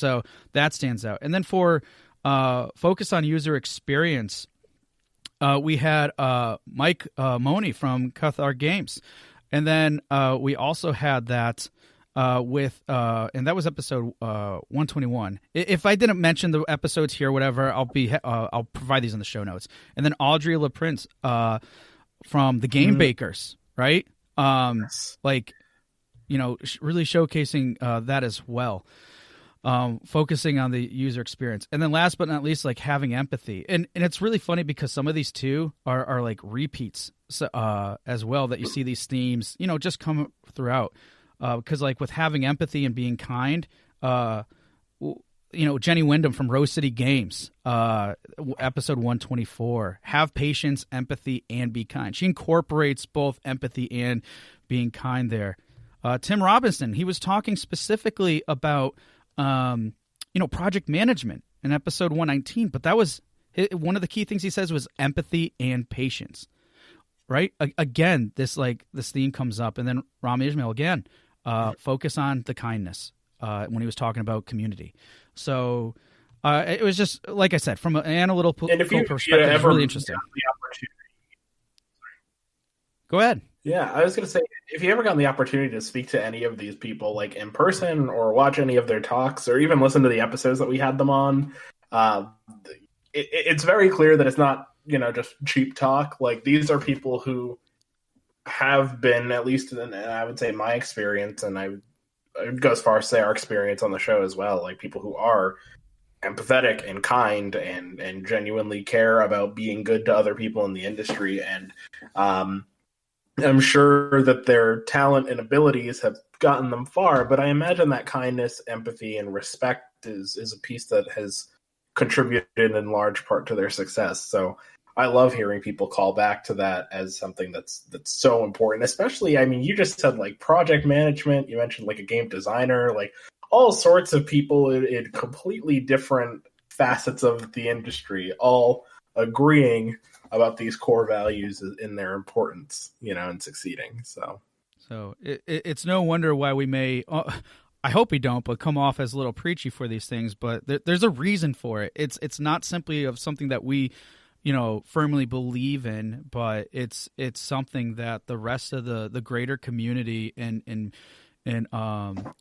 So that stands out. And then for focus on user experience, we had Mike Money from Cathar Games. And then we also had that with and that was episode 121. If I didn't mention the episodes here, whatever, I'll provide these in the show notes. And then Audrey LaPrince from the Game Bakers, right? Yes. Like, really showcasing that as well. Focusing on the user experience. And then last but not least, like having empathy. And it's really funny because some of these two are like repeats as well, that you see these themes, just come throughout. Because like with having empathy and being kind, Jenny Wyndham from Rose City Games, episode 124, have patience, empathy, and be kind. She incorporates both empathy and being kind there. Tim Robinson, he was talking specifically about, project management in episode 119, but that was one of the key things he says was empathy and patience, right? Again, this theme comes up. And then Ram Ismail again, focus on the kindness when he was talking about community. So it was just, like I said, from an analytical perspective, it's really interesting. Go ahead. Yeah, I was going to say, if you ever gotten the opportunity to speak to any of these people, like in person, or watch any of their talks, or even listen to the episodes that we had them on, it's very clear that it's not, just cheap talk. Like, these are people who have been, at least in, I would say, my experience, and I would go as far as say our experience on the show as well, like people who are empathetic and kind and genuinely care about being good to other people in the industry. And I'm sure that their talent and abilities have gotten them far, but I imagine that kindness, empathy, and respect is a piece that has contributed in large part to their success. So I love hearing people call back to that as something that's so important, especially, I mean, you just said like project management, you mentioned like a game designer, like all sorts of people in completely different facets of the industry, all agreeing about these core values in their importance, in succeeding. So it's no wonder why we may, I hope we don't, but come off as a little preachy for these things, but there's a reason for it. It's not simply of something that we, firmly believe in, but it's something that the rest of the greater community and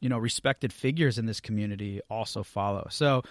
respected figures in this community also follow. So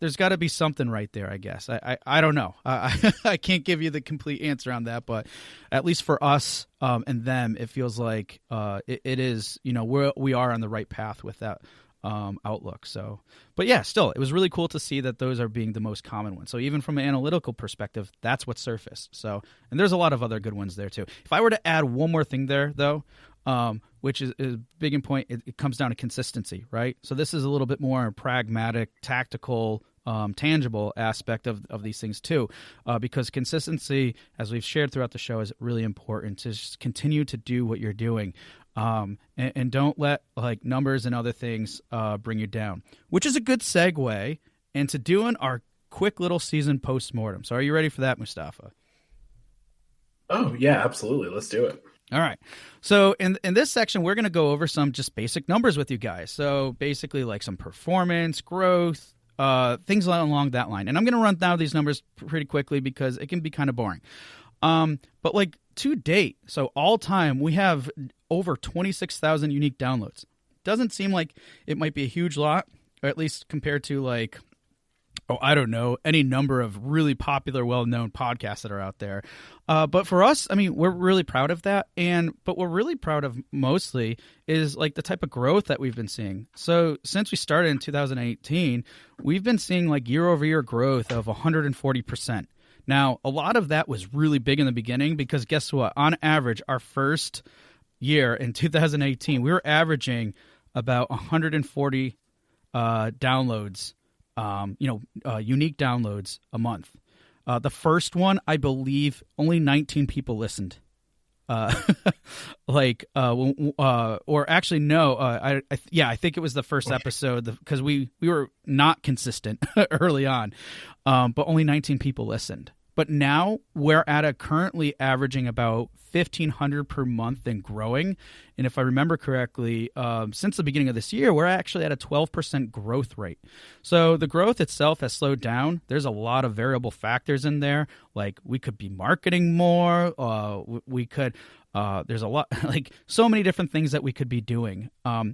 there's got to be something right there, I guess. I don't know. I can't give you the complete answer on that, but at least for us and them, it feels like it is, we are on the right path with that outlook. So, but yeah, still, it was really cool to see that those are being the most common ones. So even from an analytical perspective, that's what surfaced. So, and there's a lot of other good ones there too. If I were to add one more thing there, though, which is big in point, it comes down to consistency, right? So this is a little bit more pragmatic, tactical, tangible aspect of these things too, because consistency, as we've shared throughout the show, is really important to just continue to do what you're doing. And don't let like numbers and other things bring you down, which is a good segue into doing our quick little season postmortem. So are you ready for that, Mustafa? Oh, yeah, absolutely. Let's do it. All right. So in this section, we're going to go over some just basic numbers with you guys. So basically like some performance, growth, things along that line. And I'm going to run down these numbers pretty quickly because it can be kind of boring. But like to date, so all time, we have over 26,000 unique downloads. Doesn't seem like it might be a huge lot, or at least compared to like, I don't know, any number of really popular, well-known podcasts that are out there. But for us, I mean, we're really proud of that. But we're really proud of mostly is like the type of growth that we've been seeing. So since we started in 2018, we've been seeing like year-over-year growth of 140%. Now, a lot of that was really big in the beginning because guess what? On average, our first year in 2018, we were averaging about 140 downloads, unique downloads a month. The first one, I believe, only 19 people listened. Or actually, no. I think it was the first episode because we were not consistent early on, but only 19 people listened. But now we're currently averaging about 1,500 per month and growing. And if I remember correctly, since the beginning of this year, we're actually at a 12% growth rate. So the growth itself has slowed down. There's a lot of variable factors in there. Like we could be marketing more. We could. There's a lot, like so many different things that we could be doing.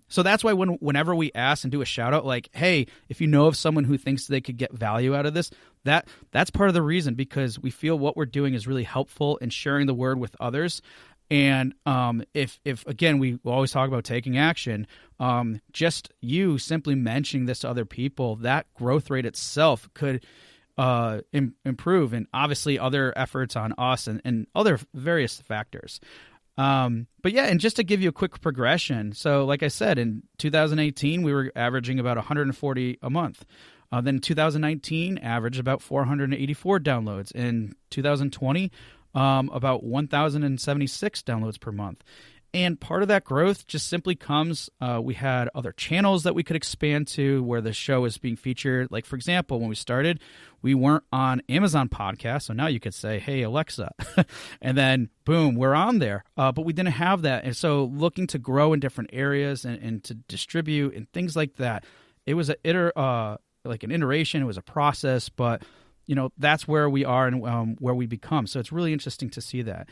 So that's why whenever we ask and do a shout out, like, hey, if you know of someone who thinks they could get value out of this, that's part of the reason, because we feel what we're doing is really helpful in sharing the word with others. And if again, we always talk about taking action, just you simply mentioning this to other people, that growth rate itself could improve, and obviously other efforts on us and other various factors. But yeah, and just to give you a quick progression. So like I said, in 2018, we were averaging about 140 a month. Then in 2019, averaged about 484 downloads. In 2020, about 1,076 downloads per month. And part of that growth just simply comes, we had other channels that we could expand to where the show is being featured. Like, for example, when we started, we weren't on Amazon Podcasts. So now you could say, hey, Alexa. And then, boom, we're on there. But we didn't have that. And so looking to grow in different areas and to distribute and things like that, it was an iteration. It was a process. But, that's where we are and where we become. So it's really interesting to see that.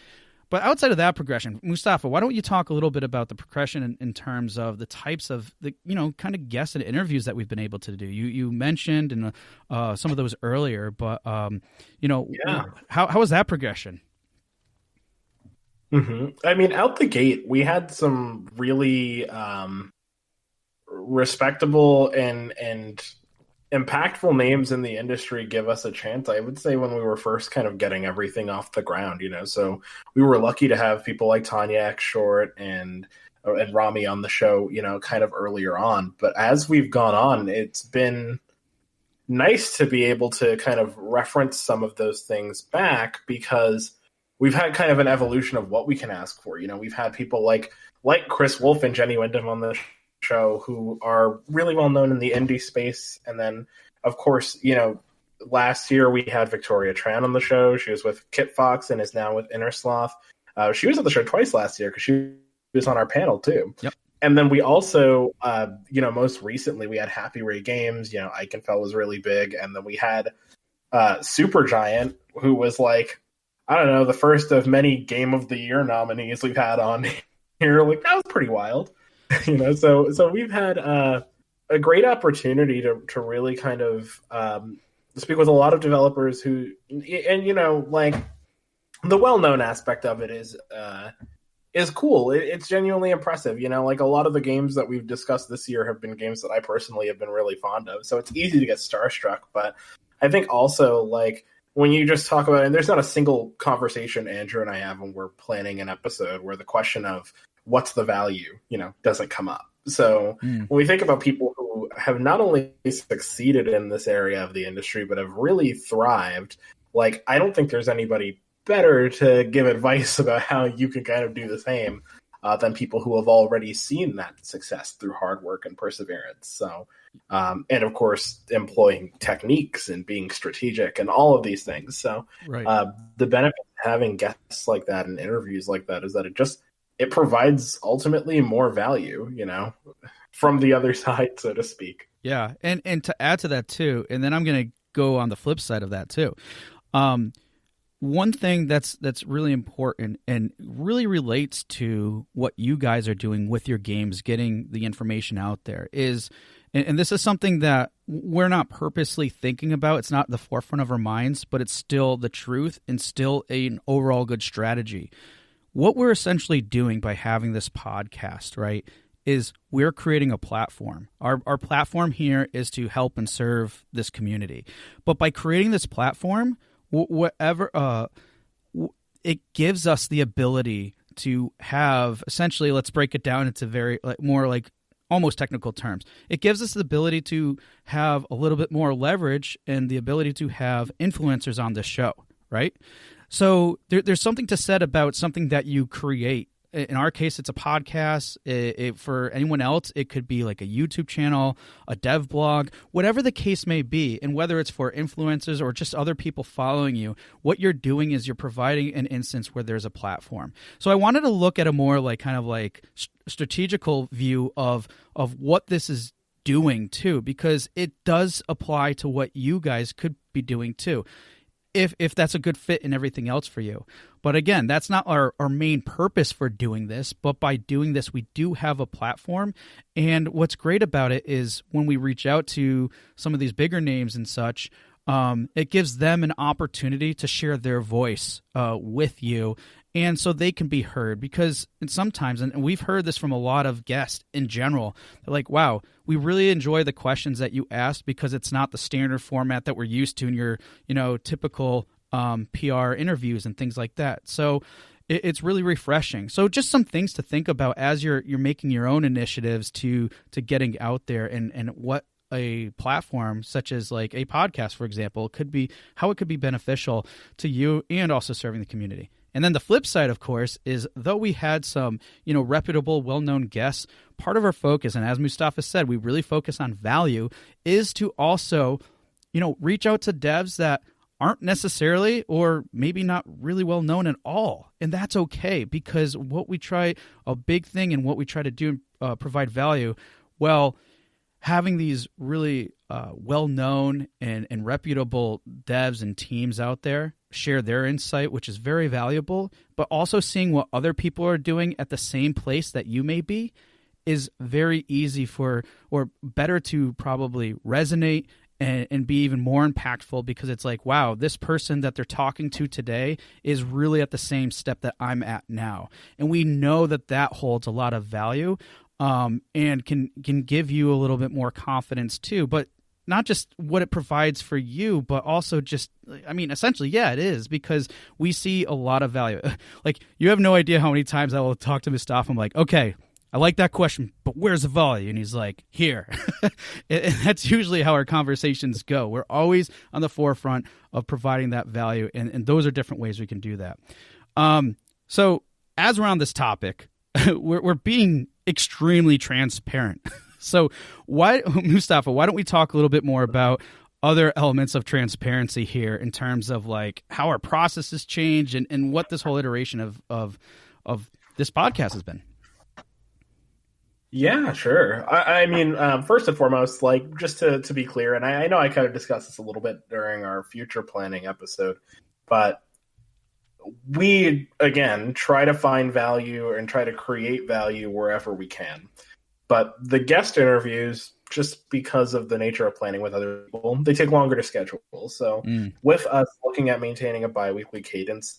But outside of that progression, Mustafa, why don't you talk a little bit about the progression in terms of the types of the kind of guests and interviews that we've been able to do? You mentioned in some of those earlier, but how was that progression? Mm-hmm. I mean, out the gate, we had some really respectable and impactful names in the industry give us a chance. I would say when we were first kind of getting everything off the ground, so we were lucky to have people like Tanya X Short and Rami on the show, kind of earlier on. But as we've gone on, it's been nice to be able to kind of reference some of those things back, because we've had kind of an evolution of what we can ask for. We've had people like Chris Wolf and Jenny Wyndham on the show who are really well known in the indie space. And then, of course, last year we had Victoria Tran on the show. She was with Kit Fox and is now with Innersloth. She was on the show twice last year because she was on our panel too. Yep. And then we also, most recently we had Happy Ray Games. Eichenfeld was really big. And then we had Supergiant, who was like, I don't know, the first of many Game of the Year nominees we've had on here. Like, that was pretty wild. So we've had a great opportunity to really kind of speak with a lot of developers who, and like the well-known aspect of it is cool. It's genuinely impressive. Like a lot of the games that we've discussed this year have been games that I personally have been really fond of. So it's easy to get starstruck. But I think also, like, when you just talk about it, and there's not a single conversation Andrew and I have when we're planning an episode where the question of what's the value, doesn't come up. So when we think about people who have not only succeeded in this area of the industry, but have really thrived, like, I don't think there's anybody better to give advice about how you can kind of do the same than people who have already seen that success through hard work and perseverance. So, and of course, employing techniques and being strategic and all of these things. So right. The benefit of having guests like that and interviews like that is that it provides ultimately more value, from the other side, so to speak. Yeah. And to add to that too, and then I'm going to go on the flip side of that too. One thing that's really important and really relates to what you guys are doing with your games, getting the information out there is, and this is something that we're not purposely thinking about. It's not the forefront of our minds, but it's still the truth and still an overall good strategy. What we're essentially doing by having this podcast, right, is we're creating a platform. Our platform here is to help and serve this community. But by creating this platform, it gives us the ability to have, essentially, let's break it down into very more like almost technical terms. It gives us the ability to have a little bit more leverage and the ability to have influencers on this show, right? So there's something to said about something that you create in our case, it's a podcast. For anyone else, it could be like a YouTube channel, a dev blog, whatever the case may be. And whether it's for influencers or just other people following you, what you're doing is you're providing an instance where there's a platform. So I wanted to look at a more like kind of like strategical view of what this is doing too, because it does apply to what you guys could be doing too, if that's a good fit and everything else for you. But again, that's not our main purpose for doing this, but by doing this, we do have a platform. And what's great about it is when we reach out to some of these bigger names and such, it gives them an opportunity to share their voice with you, and so they can be heard. Because sometimes, and we've heard this from a lot of guests in general, they're like, wow, we really enjoy the questions that you asked because it's not the standard format that we're used to in your, typical PR interviews and things like that. So it's really refreshing. So just some things to think about as you're making your own initiatives to getting out there, and what a platform such as like a podcast, for example, could be, how it could be beneficial to you and also serving the community. And then the flip side, of course, is though we had some, reputable, well-known guests, part of our focus, and as Mustafa said, we really focus on value, is to also, reach out to devs that aren't necessarily or maybe not really well known at all. And that's okay, because what we try, a big thing and what we try to do, provide value, well, having these really well-known and reputable devs and teams out there share their insight, which is very valuable, but also seeing what other people are doing at the same place that you may be is very easy or better to probably resonate and be even more impactful, because it's like, wow, this person that they're talking to today is really at the same step that I'm at now. And we know that holds a lot of value, and can give you a little bit more confidence too. But not just what it provides for you, but also just, essentially, yeah, it is, because we see a lot of value. Like, you have no idea how many times I will talk to Mustafa. I'm like, okay, I like that question, but where's the value? And he's like, here. And that's usually how our conversations go. We're always on the forefront of providing that value, and those are different ways we can do that. So as we're on this topic, we're being extremely transparent. So Mustafa, why don't we talk a little bit more about other elements of transparency here in terms of like how our processes change and what this whole iteration of this podcast has been? Yeah, sure. First and foremost, like, just to be clear, and I know I kind of discussed this a little bit during our future planning episode, but we, again, try to find value and try to create value wherever we can. But the guest interviews, just because of the nature of planning with other people, they take longer to schedule. So with us looking at maintaining a bi-weekly cadence,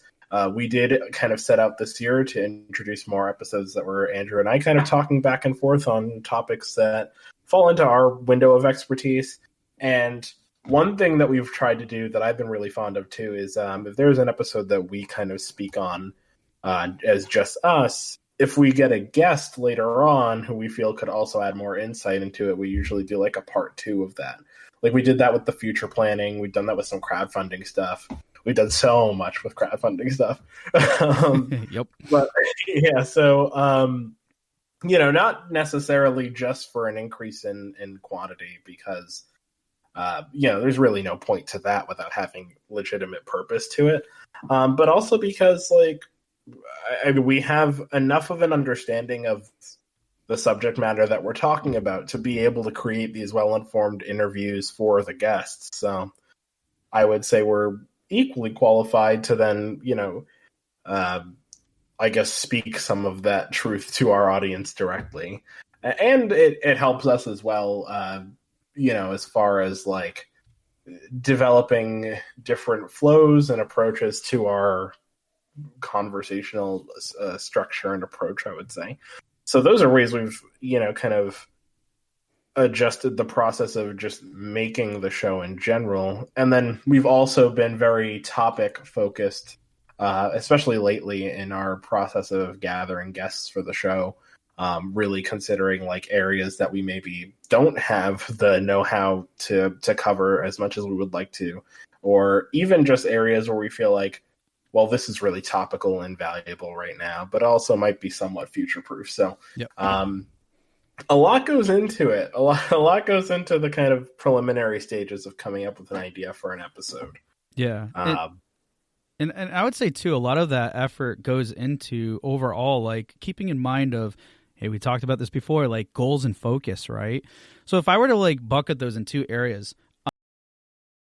we did kind of set out this year to introduce more episodes that were Andrew and I kind of talking back and forth on topics that fall into our window of expertise. And one thing that we've tried to do that I've been really fond of too is if there's an episode that we kind of speak on as just us, if we get a guest later on who we feel could also add more insight into it, we usually do like a part 2 of that. Like, we did that with the future planning. We've done that with some crowdfunding stuff. We've done so much with crowdfunding stuff. Yep. But yeah, so, not necessarily just for an increase in quantity, because, there's really no point to that without having legitimate purpose to it. But also because, like, we have enough of an understanding of the subject matter that we're talking about to be able to create these well-informed interviews for the guests. So I would say we're equally qualified to then, speak some of that truth to our audience directly. And it helps us as well, as far as like developing different flows and approaches to our conversational structure and approach, I would say. So those are ways we've, kind of adjusted the process of just making the show in general. And then we've also been very topic focused, especially lately in our process of gathering guests for the show, really considering like areas that we maybe don't have the know-how to cover as much as we would like to, or even just areas where we feel like well, this is really topical and valuable right now, but also might be somewhat future proof. So, Yep. A lot goes into it. A lot goes into the kind of preliminary stages of coming up with an idea for an episode. Yeah. And I would say too, a lot of that effort goes into overall, like keeping in mind of, hey, we talked about this before, like goals and focus, right? So if I were to like bucket those in two areas,